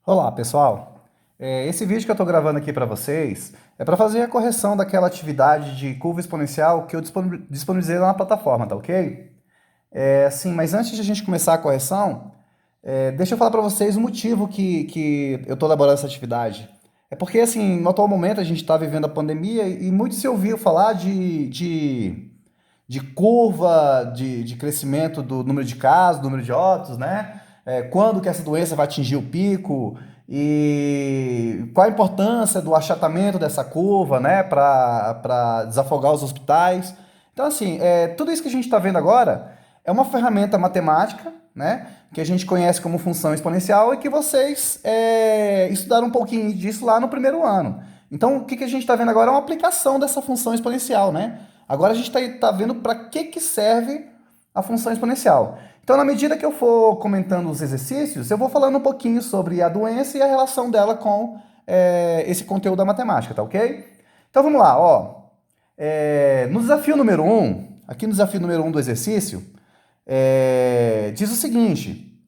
Olá, pessoal. Esse vídeo que eu estou gravando aqui para vocês é para fazer a correção daquela atividade de curva exponencial que eu disponibilizei lá na plataforma, tá ok? Sim, mas antes de a gente começar a correção, deixa eu falar para vocês o motivo que eu estou elaborando essa atividade. É porque, assim, no atual momento a gente está vivendo a pandemia e muito se ouviu falar de curva de crescimento do número de casos, do número de óbitos, né? Quando que essa doença vai atingir o pico e qual a importância do achatamento dessa curva, né? Para desafogar os hospitais. Então, assim, tudo isso que a gente está vendo agora é uma ferramenta matemática, né? Que a gente conhece como função exponencial e que vocês estudaram um pouquinho disso lá no primeiro ano. Então, o que a gente está vendo agora é uma aplicação dessa função exponencial, né? Agora a gente está vendo para que serve a função exponencial. Então, na medida que eu for comentando os exercícios, eu vou falando um pouquinho sobre a doença e a relação dela com esse conteúdo da matemática, tá ok? Então vamos lá, ó. No desafio número aqui no desafio número 1 do exercício, diz o seguinte,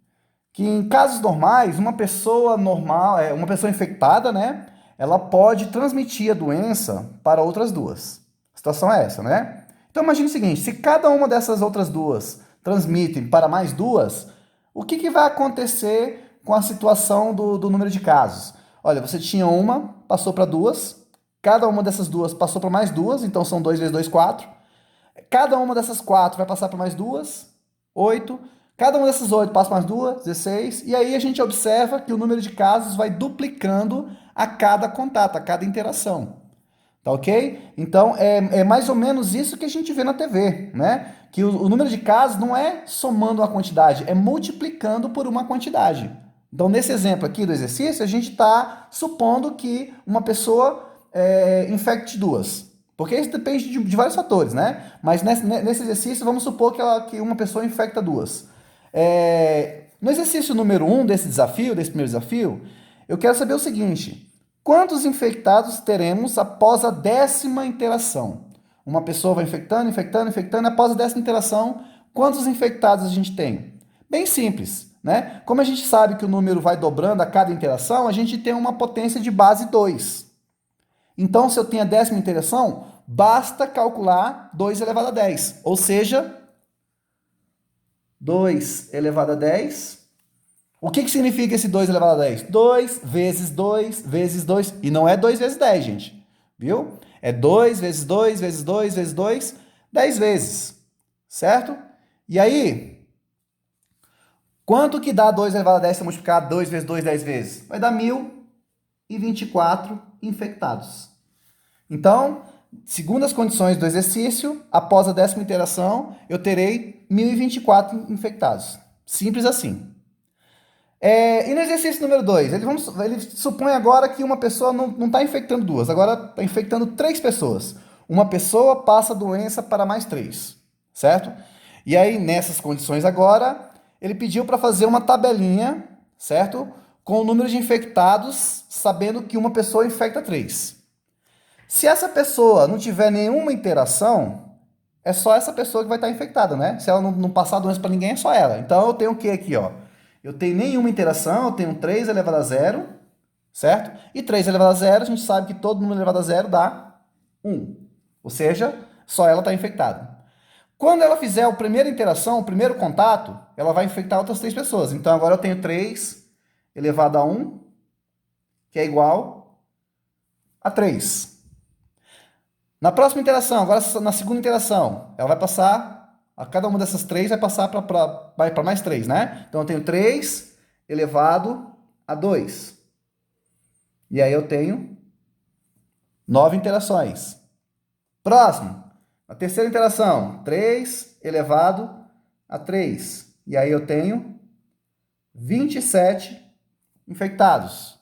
que em casos normais, uma pessoa normal, uma pessoa infectada, né, ela pode transmitir a doença para outras duas. A situação é essa, né? Então imagine o seguinte, se cada uma dessas outras duas transmitem para mais duas, o que vai acontecer com a situação do número de casos? Olha, você tinha uma, passou para duas, cada uma dessas duas passou para mais duas, então são 2 vezes 2, 4. Cada uma dessas quatro vai passar para mais duas, 8. Cada uma dessas 8 passa mais duas, 16. E aí a gente observa que o número de casos vai duplicando a cada contato, a cada interação. Tá ok? Então é mais ou menos isso que a gente vê na TV, né? Que o número de casos não é somando uma quantidade, é multiplicando por uma quantidade. Então, nesse exemplo aqui do exercício, a gente está supondo que uma pessoa infecte duas. Porque isso depende de vários fatores, né? Mas nesse exercício, vamos supor que uma pessoa infecta duas. No exercício número 1 desse desafio, desse primeiro desafio, eu quero saber o seguinte: quantos infectados teremos após a 10ª interação? Uma pessoa vai infectando, infectando, infectando, após a 10ª interação, quantos infectados a gente tem? Bem simples, né? Como a gente sabe que o número vai dobrando a cada interação, a gente tem uma potência de base 2. Então, se eu tenho a 10ª interação, basta calcular 2 elevado a 10, ou seja, 2 elevado a 10. O que significa esse 2 elevado a 10? 2 vezes 2 vezes 2. E não é 2 vezes 10, gente. Viu? É 2 vezes 2 vezes 2 vezes 2, 10 vezes. Certo? E aí, quanto que dá 2 elevado a 10 se eu multiplicar 2 vezes 2, 10 vezes? Vai dar 1024 infectados. Então, segundo as condições do exercício, após a 10ª interação, eu terei 1024 infectados. Simples assim. E no exercício número 2, ele supõe agora que uma pessoa não está infectando duas, agora está infectando 3 pessoas. Uma pessoa passa a doença para mais 3, certo? E aí, nessas condições agora, ele pediu para fazer uma tabelinha, certo? Com o número de infectados, sabendo que uma pessoa infecta 3. Se essa pessoa não tiver nenhuma interação, é só essa pessoa que vai estar infectada, né? Se ela não passar a doença para ninguém, é só ela. Então eu tenho o que aqui, ó? Eu tenho nenhuma interação, eu tenho 3 elevado a zero, certo? E 3 elevado a zero, a gente sabe que todo número elevado a zero dá 1. Ou seja, só ela está infectada. Quando ela fizer a primeira interação, o primeiro contato, ela vai infectar outras 3 pessoas. Então agora eu tenho 3 elevado a 1, que é igual a 3. Na próxima interação, agora na segunda interação, ela vai passar, a cada uma dessas 3 vai passar para mais 3, né? Então eu tenho 3 elevado a 2. E aí eu tenho 9 interações. Próximo, a terceira interação, 3 elevado a 3. E aí eu tenho 27 infectados.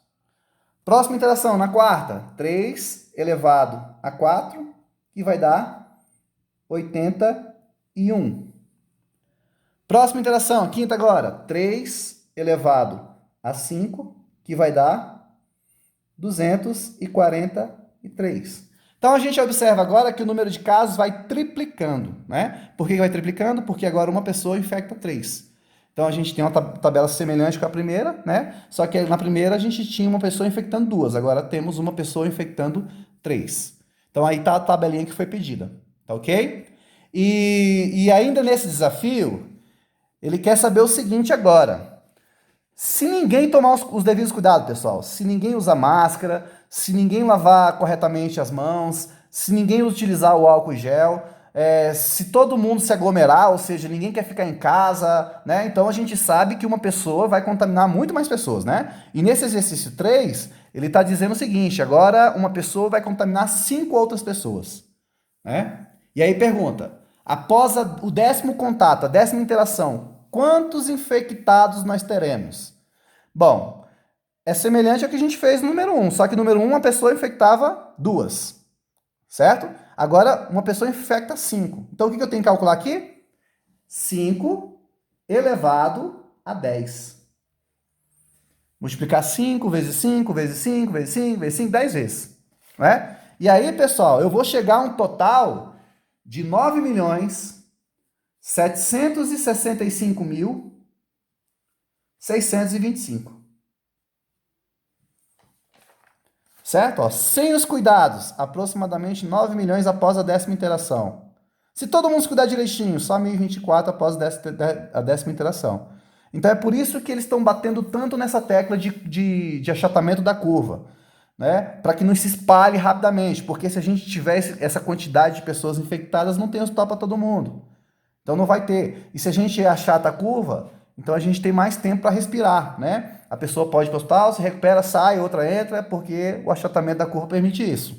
Próxima interação, na quarta, 3 elevado a 4, que vai dar 81. Próxima interação, quinta agora, 3 elevado a 5, que vai dar 243. Então a gente observa agora que o número de casos vai triplicando, né? Por que vai triplicando? Porque agora uma pessoa infecta 3. Então a gente tem uma tabela semelhante com a primeira, né? Só que na primeira a gente tinha uma pessoa infectando 2, agora temos uma pessoa infectando 3. Então aí tá a tabelinha que foi pedida, tá ok? E ainda nesse desafio, ele quer saber o seguinte agora. Se ninguém tomar os devidos cuidados, pessoal, se ninguém usar máscara, se ninguém lavar corretamente as mãos, se ninguém utilizar o álcool gel, se todo mundo se aglomerar, ou seja, ninguém quer ficar em casa, né? Então a gente sabe que uma pessoa vai contaminar muito mais pessoas, né? E nesse exercício 3, ele está dizendo o seguinte: agora uma pessoa vai contaminar 5 outras pessoas, né? E aí pergunta: após o 10º contato, a 10ª interação, quantos infectados nós teremos? Bom, é semelhante ao que a gente fez no número 1, só que no número 1 uma pessoa infectava 2, certo? Agora uma pessoa infecta 5. Então o que eu tenho que calcular aqui? 5 elevado a 10. Multiplicar 5 vezes 5 vezes 5 vezes 5 vezes 5, 10 vezes, né? E aí, pessoal, eu vou chegar a um total de 9.765.625. Certo? Ó, sem os cuidados, aproximadamente 9 milhões após a 10ª interação. Se todo mundo se cuidar direitinho, só 1.024 após a 10ª interação. Então é por isso que eles estão batendo tanto nessa tecla de achatamento da curva, né? Para que não se espalhe rapidamente, porque se a gente tiver essa quantidade de pessoas infectadas, não tem hospital para todo mundo. Então não vai ter. E se a gente achata a curva, então a gente tem mais tempo para respirar, né? A pessoa pode ir para o hospital, se recupera, sai, outra entra, porque o achatamento da curva permite isso.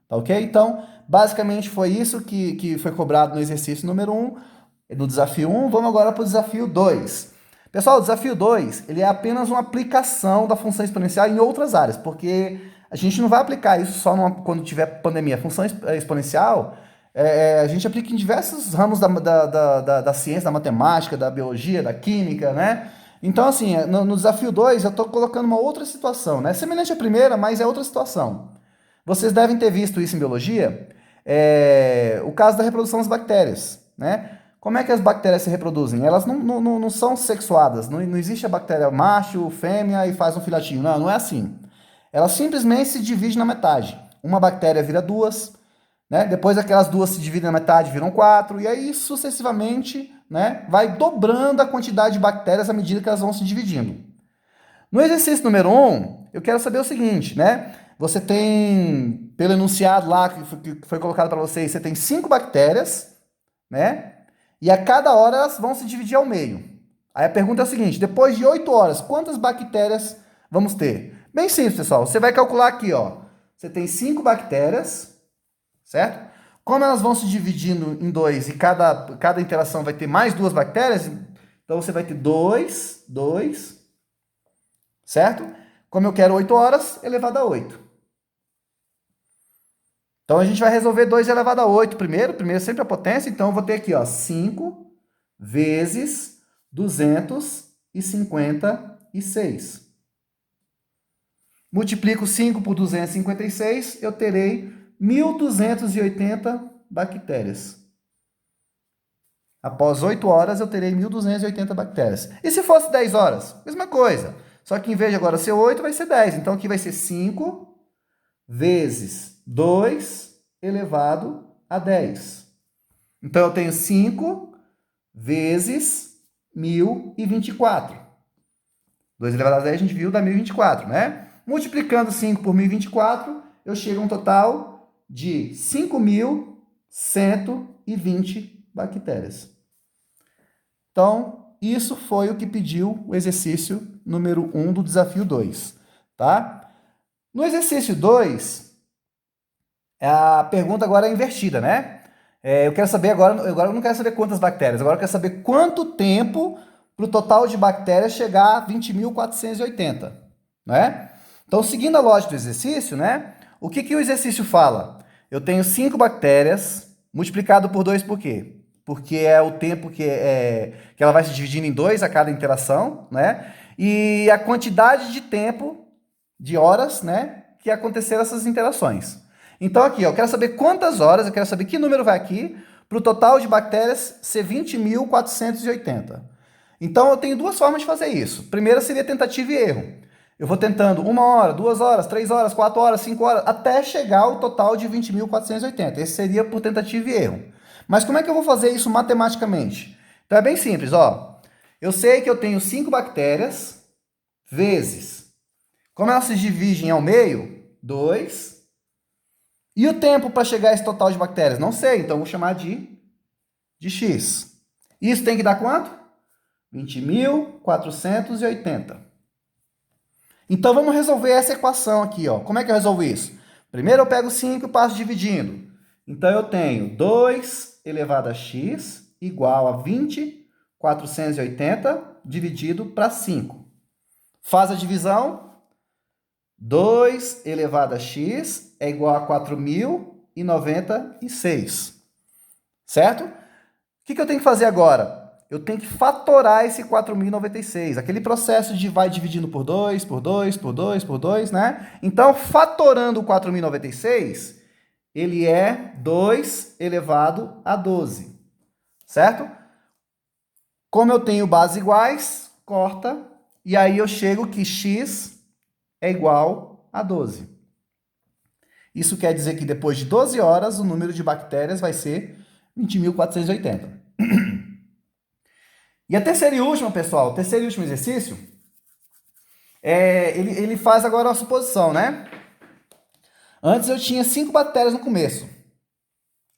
Tá ok? Então, basicamente foi isso que foi cobrado no exercício número 1, no desafio 1. Vamos agora para o desafio 2. Pessoal, o desafio 2, ele é apenas uma aplicação da função exponencial em outras áreas, porque a gente não vai aplicar isso só quando tiver pandemia. A função exponencial, a gente aplica em diversos ramos da ciência, da matemática, da biologia, da química, né? Então, assim, no desafio 2, eu estou colocando uma outra situação, né? Semelhante à primeira, mas é outra situação. Vocês devem ter visto isso em biologia, o caso da reprodução das bactérias, né? Como é que as bactérias se reproduzem? Elas não são sexuadas, não existe a bactéria macho, fêmea e faz um filhotinho, não é assim. Elas simplesmente se dividem na metade. Uma bactéria vira 2, né? Depois aquelas 2 se dividem na metade, viram 4, e aí sucessivamente, né, vai dobrando a quantidade de bactérias à medida que elas vão se dividindo. No exercício número 1, eu quero saber o seguinte, né? Você tem, pelo enunciado lá que foi colocado para vocês, você tem 5 bactérias, né? E a cada hora elas vão se dividir ao meio. Aí a pergunta é a seguinte: depois de 8 horas, quantas bactérias vamos ter? Bem simples, pessoal. Você vai calcular aqui, ó. Você tem 5 bactérias, certo? Como elas vão se dividindo em 2 e cada interação vai ter mais 2 bactérias, então você vai ter 2, certo? Como eu quero 8 horas, elevado a 8. Então a gente vai resolver 2 elevado a 8 primeiro sempre a potência, então eu vou ter aqui, ó, 5 vezes 256. Multiplico 5 por 256, eu terei 1.280 bactérias. Após 8 horas, eu terei 1.280 bactérias. E se fosse 10 horas? Mesma coisa. Só que em vez de agora ser 8, vai ser 10. Então aqui vai ser 5 vezes 2 elevado a 10. Então eu tenho 5 vezes 1.024. 2 elevado a 10 a gente viu dá 1.024, né? Multiplicando 5 por 1.024, eu chego a um total de 5.120 bactérias. Então, isso foi o que pediu o exercício número 1 do desafio 2, tá? No exercício 2, a pergunta agora é invertida, né? Eu quero saber agora eu não quero saber quantas bactérias, agora eu quero saber quanto tempo para o total de bactérias chegar a 20.480, né? Então, seguindo a lógica do exercício, né? O que o exercício fala? Eu tenho 5 bactérias, multiplicado por 2 por quê? Porque é o tempo que ela vai se dividindo em 2 a cada interação, né? E a quantidade de tempo, de horas, né? Que aconteceram essas interações. Então, aqui, ó, eu quero saber quantas horas, eu quero saber que número vai aqui, para o total de bactérias ser 20.480. Então, eu tenho duas formas de fazer isso. Primeira seria tentativa e erro. Eu vou tentando 1 hora, 2 horas, 3 horas, 4 horas, 5 horas, até chegar ao total de 20.480. Esse seria por tentativa e erro. Mas como é que eu vou fazer isso matematicamente? Então é bem simples, ó. Eu sei que eu tenho 5 bactérias vezes. Como elas se dividem ao meio? 2. E o tempo para chegar a esse total de bactérias? Não sei, então eu vou chamar de x. Isso tem que dar quanto? 20.480. Então, vamos resolver essa equação aqui, ó. Como é que eu resolvo isso? Primeiro eu pego 5 e passo dividindo. Então, eu tenho 2 elevado a x igual a 20.480 dividido para 5. Faz a divisão. 2 elevado a x é igual a 4.096. Certo? O que eu tenho que fazer agora? Eu tenho que fatorar esse 4.096. Aquele processo de vai dividindo por 2, por 2, por 2, por 2, né? Então, fatorando o 4.096, ele é 2 elevado a 12. Certo? Como eu tenho bases iguais, corta. E aí eu chego que x é igual a 12. Isso quer dizer que depois de 12 horas, o número de bactérias vai ser 20.480. E a terceira e última, pessoal, o terceiro e último exercício, ele faz agora uma suposição, né? Antes eu tinha 5 bactérias no começo.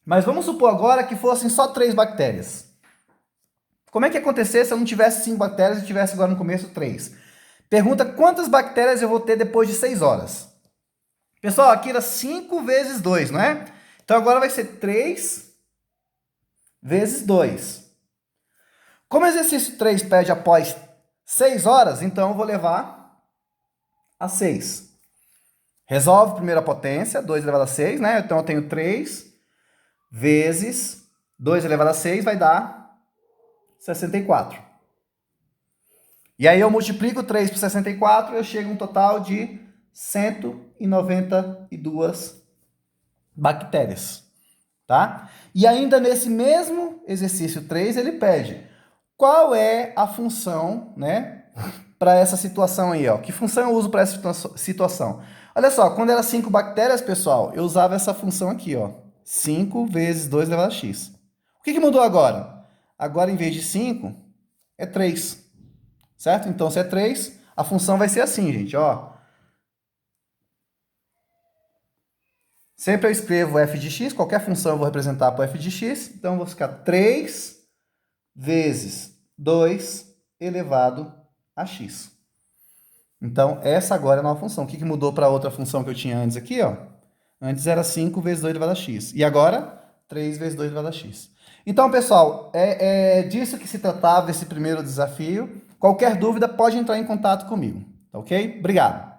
Mas vamos supor agora que fossem só 3 bactérias. Como é que ia acontecer se eu não tivesse 5 bactérias e tivesse agora no começo 3? Pergunta quantas bactérias eu vou ter depois de 6 horas. Pessoal, aqui era 5 vezes 2, não é? Então agora vai ser 3 vezes 2. Como o exercício 3 pede após 6 horas, então eu vou levar a 6. Resolve primeiro a potência, 2 elevado a 6, né? Então eu tenho 3 vezes 2 elevado a 6 vai dar 64. E aí eu multiplico 3 por 64 e eu chego a um total de 192 bactérias. Tá? E ainda nesse mesmo exercício 3, ele pede qual é a função, né, para essa situação aí, ó. Que função eu uso para essa situação? Olha só, quando era 5 bactérias, pessoal, eu usava essa função aqui, ó. 5 vezes 2 elevado a x. O que mudou agora? Agora, em vez de 5, é 3. Certo? Então, se é 3, a função vai ser assim, gente, ó. Sempre eu escrevo f de x, qualquer função eu vou representar por f de x. Então, eu vou ficar 3 vezes 2 elevado a x. Então, essa agora é a nova função. O que mudou para a outra função que eu tinha antes aqui, ó? Antes era 5 vezes 2 elevado a x. E agora, 3 vezes 2 elevado a x. Então, pessoal, é disso que se tratava esse primeiro desafio. Qualquer dúvida, pode entrar em contato comigo. Tá ok? Obrigado.